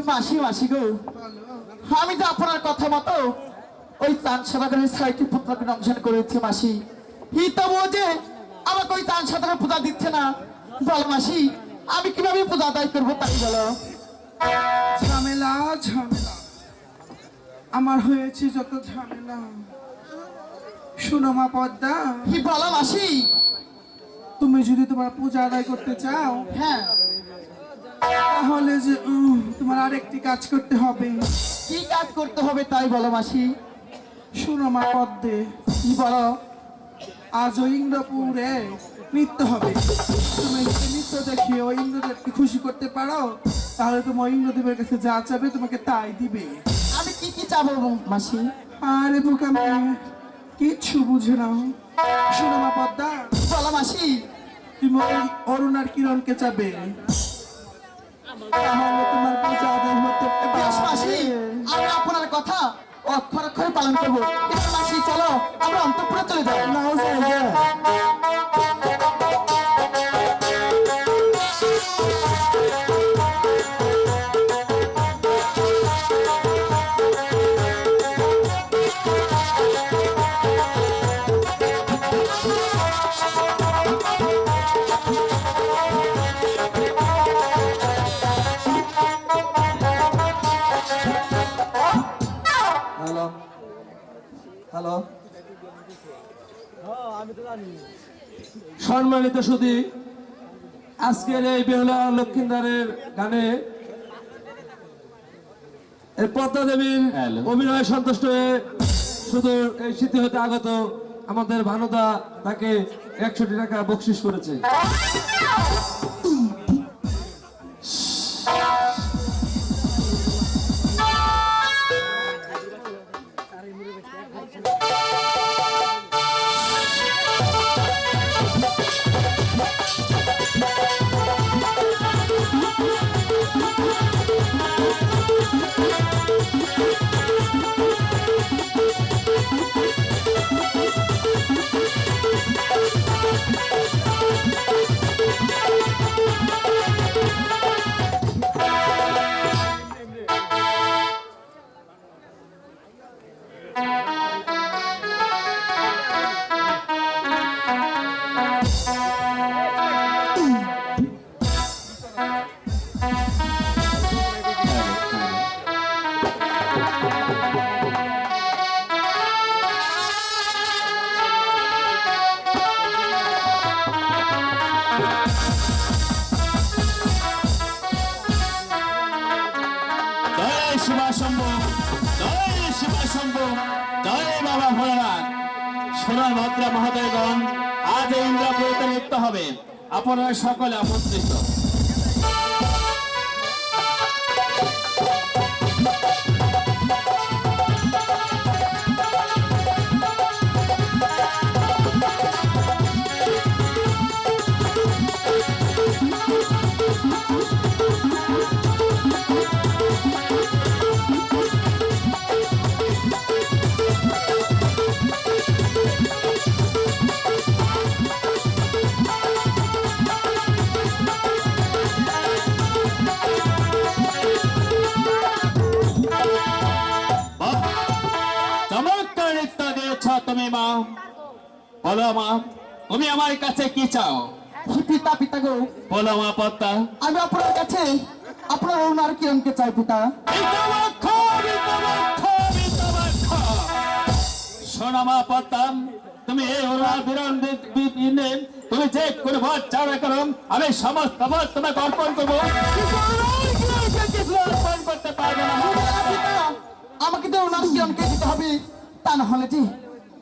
মাসি মাসি গো, আমি তো আপনার কথা মতো ওই চাঁদ সাদাগরের 6টি পুত্রকে দংশন করেছি মাসি। ই তো বোঝে আমাকে ওই চাঁদ সাদাগর পূজা দিচ্ছে না। বল মাসি, আমি কিভাবে পূজা আদায় করবো তাই বলো। ঝামেলা ঝামেলা আমার হয়েছে যত ঝামেলা। শুনো মা পদ্মা, কি বলো মাসি? তুমি যদি তোমার পূজা আদায় করতে চাও, হ্যাঁ, তাহলে যে তোমার আরেকটি কাজ করতে হবে। কি কাজ করতে হবে তাই বলো মাসি। শুনো মা পদ্মে, কি বলো? আজ ওই ইন্দ্রপুরে নৃত্য হবে। তুমি যদি নৃত্য দেখিয়ে ওই ইন্দ্রদেবকে খুশি করতে পারো, তাহলে তোমার ইন্দ্রদেবের কাছে যা চাবে তোমাকে তাই দিবে। আমি কি কি চাবো মাসি? আরে বোকা মেয়ে, কিচ্ছু বুঝে নাও। শোনো মা পদ্মা, বলো মাসি। তুমি ওই অরুণ আর কিরণকে চাবে, তাহলে তোমার পূজা আদায় হতে বেশ মাসি, পারে। আমি আপনার কথা অক্ষর অক্ষরে পালন করবো। এবার মাসি চলো আমরা অন্তঃপুরে চলে যাই। নাও যাই গে। হ্যালো হ্যালো, সম্মানিত সুধী, আজকের এই বেহুলা লক্ষিন্দারের গানে এই পদ্মা দেবীর অভিনয় সন্তুষ্ট হয়ে শুধু এই স্মৃতি হতে আগত আমাদের ভানুদা তাকে 100 টাকা বকশিস করেছে। সোনার ভদ্রা মহোদয়গণ, আজ এই ইন্দ্রপুরীতে নৃত্য হবে, আপনারা সকলে আমন্ত্রিত। বলো মা, তুমি আমার কাছে কি চাও? হি পিতা, পিতা গো, বলো মা পদ্মা। আমি আপনার কাছে আপনার ওনার কিরণকে চাই পিতা। বিতমক্ষ, বিতমক্ষ, বিতমক্ষ। শোনো মা পদ্মা, তুমি এই ওরা বিরণ দিনে তুমি যে কোনো ভোট চাওয়া করো, আমি সমস্ত ভোট তোমাকে অর্পণ করবো। অর্পণ করতে পারবে না মা পদ্মা। পিতা, আমাকে তো ওনার কিরণকে দিতে হবে, তা না হলে যে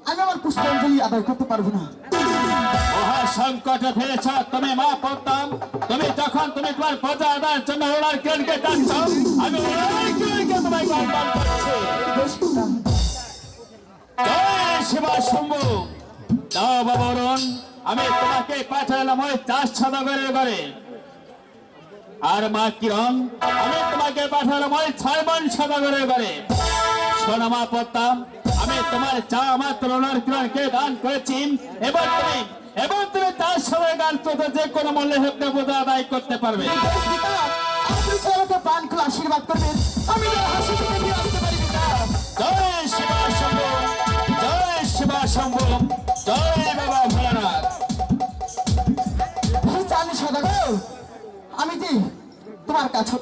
আমি আমার পুষ্পাঞ্জলি আদায় করতে পারবো না। মহা সংকটে ফেলেছ তুমি মা পদ্মা। তুমি যখন তুমি তোমার প্রজা আদায়ের জন্য ওনার কিরণকে ডাকছ, আমি ওনার কিরণকে তোমাকে অর্পণ করছি। বেশ পিতা। জয় শিবা শম্ভু। দাও বাবা অরুণ, আমি তোমাকে পাঠালাম ওই 4 সদাগরের ঘরে। আর মা কিরণ, আমি তোমাকে পাঠালাম ওই 6 মন সদাগরের ঘরে। শোনো মা পদ্মা, আমি তোমার চা মাত্র ওনার কিরণকে দান করেছি। এবার তুমি 4 সদাগর তোদের যে কোনো মূল্যে দেবতা আদায় করতে পারবে। বেশ পিতা, আপনি তো আমাকে প্রাণ খুলে আশীর্বাদ করবেন, আমি যেন হাসি মুখে ফিরে আসতে পারি পিতা। জয় শিবা শম্ভু, জয় শিবা শম্ভু, জয় বাবা ভোলানাথ। হে চাঁদনি সদাগর, আমি যে তোমার কাছে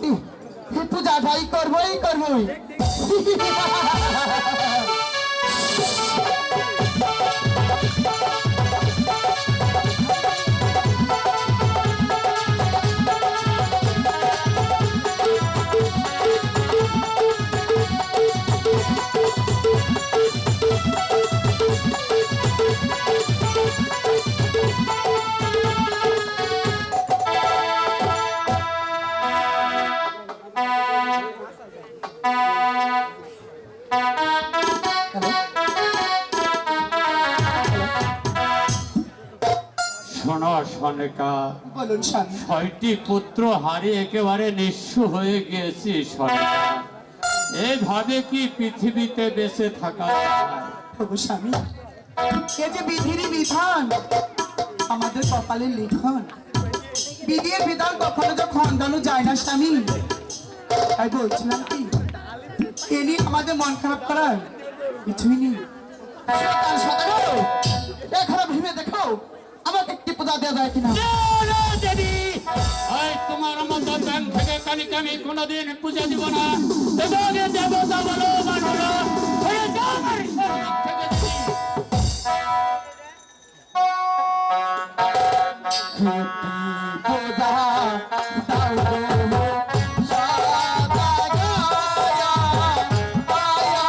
হে পূজা ভাই করবই করবই। শোনো সনেকা, বলুন স্বামী। 6টি পুত্র হারিয়ে একেবারে নিঃস্ব হয়ে গিয়েছি সনেকা। এইভাবে কি পৃথিবীতে বেঁচে থাকা যায়? প্রভু স্বামী, এ যে বিধিরই বিধান, আমাদের কপালের লিখন। বিধির বিধান কখনো যে খণ্ডানো যায় না স্বামী। তাই বলছিলাম কি, এ নিয়ে আমাদের মন খারাপ করার কিছুই নেই। চাঁদনি সদাগর, এখনো ভেবে দেখো আমাকে একটি পূজা দেওয়া যায় কিনা। তোমার মতো ব্যাংক থেকে কানিকে আমি কোনোদিন পূজা দিব না। তোমাকে দেবতা বলো মানুষ হয়ে যাও আমার শরীর থেকে যদি। পূজা দাও গো, সদাগর, আয়া, আয়া,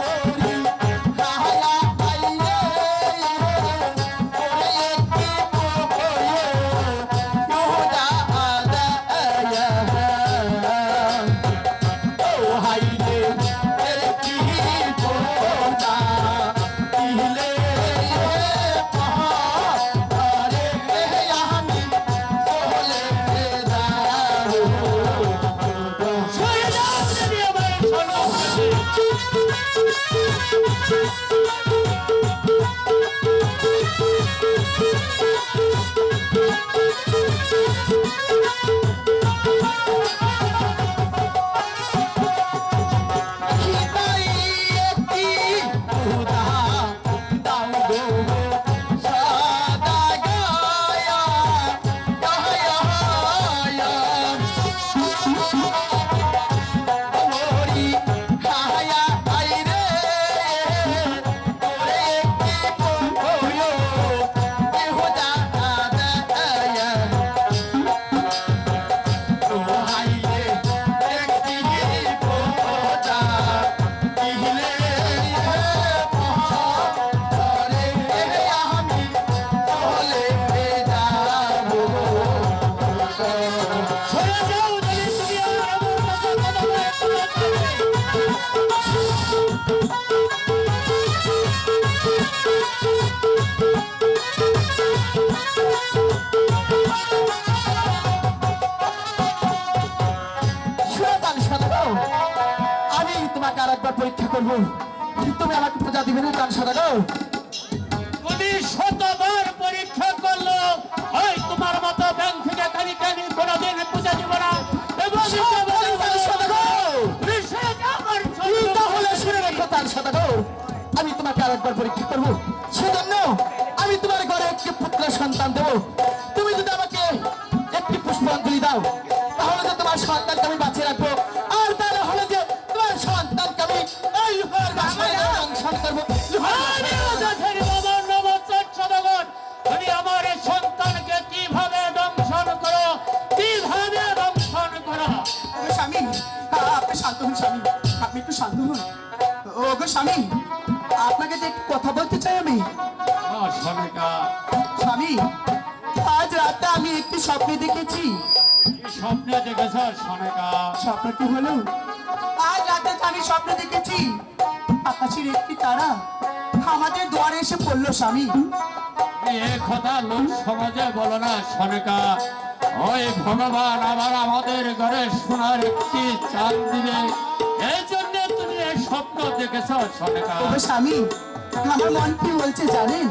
ওরে কায়া আইরে, ওরে একটি পূজা আদায়া, ও হাইরে একটি পূজা দিলে পারে আমি চলে যাবো। সরে যাও যদি আমার শরীর। খিদাই একটি পূজা দাও গো, সদাগর, আয়া, আয়া, ওরে কায়া আইরে, ওরে একটি পূজা আদায়া, ও হাইরে একটি পূজা দিলে পারে আমি চলে যাবো। সরে যাও যদি তুমি আমার কথা চাঁদনি সদাগর, আমি তোমাকে আর একবার পরীক্ষা করবো, তুমি আমাকে পূজা দিবে না চাঁদনি সদাগর? তুমি শতবার পরীক্ষা করলো ওই তোমার মতো ব্যাংক থেকে কানিকে আমি কোনোদিন পূজা দিব না। এবং চাঁদনি সদাগর, তুমি সরে যাও আমার তাহলে শুনে রেখো চাঁদনি পুষ্পাঞ্জলি দাও, তাহলে তো তোমার সন্তানকে আমি বাঁচিয়ে রাখবো। আর তাহলে হলো যে তোমার সন্তানকে আমি এই লোহার বাসায় দংশন করবো। আমি রাজাধারী বাবার নবচ্ছর সদাগর, তুমি আমার এই সন্তানকে কিভাবে দংশন করো, কিভাবে দংশন করো? ওগো স্বামী, আপনি শান্ত হন স্বামী, আপনি একটু শান্ত হন। ওগো স্বামী, আপনাকে যে একটু কথা বলতে চাই আমি। সনিকা, স্বামী, আজ রাতে আমি একটি স্বপ্নে দেখেছি। কি স্বপ্নে দেখেছ সনিকা? স্বপ্নটি হলো, আজ রাতে আমি স্বপ্নে দেখেছি আকাশের একটি তারা আমাদের দুয়ারে এসে পড়লো স্বামী। এ কথা লোক সমাজে বলো না সনিকা। ওই ভগবান আবার আমাদের ঘরে সোনার একটি চাঁদ দিবে, এই জন্য তুমি এই স্বপ্ন দেখেছ সনিকা। ওগো স্বামী, আমার মন কি বলছে জানেন?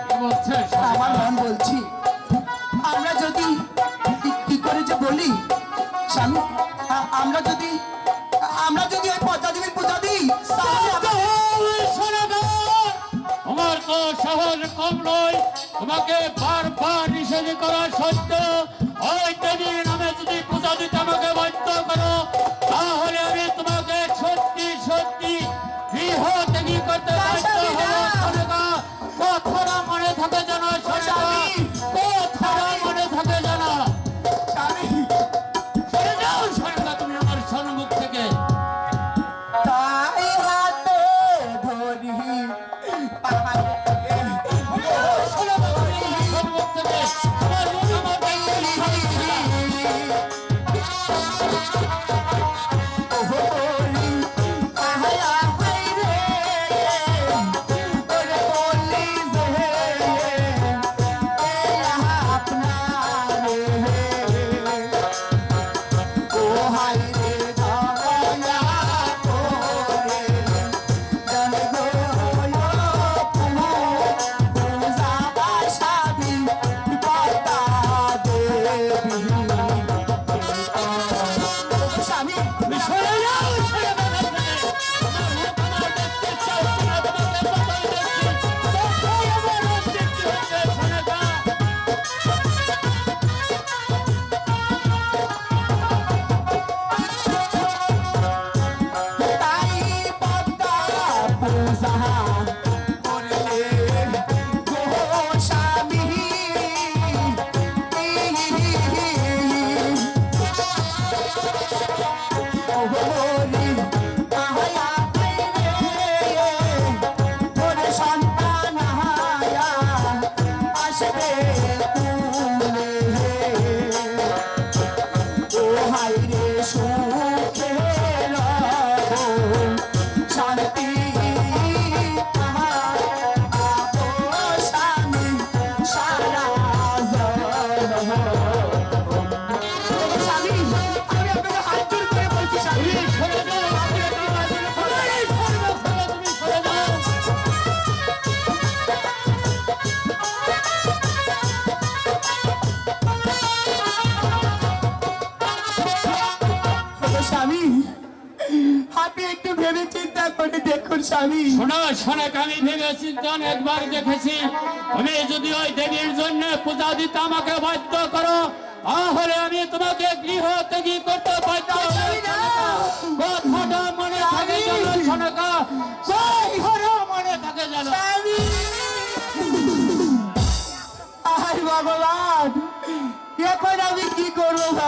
কি বলছে আমার সনিকা? মন বলছি আমরা যদি কি করে যে বলি স্বামী, আমরা যদি ওই পদ্মা দেবীর পূজা দিই তাহলে তোমার তো সহজ কম নয়, তোমাকে বারবার নিষেধ করা সত্ত্বেও ওই দেবীর নামে যদি পূজা দিতে আমাকে বাধ্য করো, তাহলে আমি তোমাকে সত্যি সত্যি গৃহ ত্যাগী করতে বাধ্য হবো সনিকা। কথাটা মনে থাকে জানো সনিকা, কথাটা মনে থাকে জানো। স্বামী, সরে যাও সনিকা তুমি আমার সম্মুখ থেকে। তাই হাতে ধরি সম্মুখ থেকে আমার মুখ আমার দেখতে সনিকা। স্বামী, তুমি সরে যাও সনিকা থেকে। আমার মুখ আমার দেখতে চাইছে না, তোমাকে কোথায় দেখছি, কোথায় আমার মুখ দেখতে হচ্ছে সনিকা। তাই পদ্মা পূজা করলে গো স্বামী। ওরে আয়া রে, ওরে সন্তান আয়া আসবে কুলে। ও হাই রে সুখে রহো শান্তি আমার আপো স্বামী সারা জনম। স্বামী, আমি আপনাকে হাত জোড় করে বলছি স্বামী, তুমি সরে যাও, আমি একটু বাঁচিয়ে রাখবো। এই সনিকা থেকে তুমি সরে যাও। ওগো স্বামী, আপনি একটু ভেবে চিন্তা করে দেখুন স্বামী। শোনো শোনাক, আমি ভেবে চিন্তে অনেকবার দেখেছি, তুমি যদি ওই দেবীর জন্য পূজা দিতে আমাকে বাধ্য করো, তাহলে আমি তোমাকে গৃহ ত্যাগী করতে বাধ্য হবো। কথাটা মনে থাকে যেন শোনাকা, কথাটা মনে থাকে যেন। আয় ভগবান, এখন আমি কি করবো?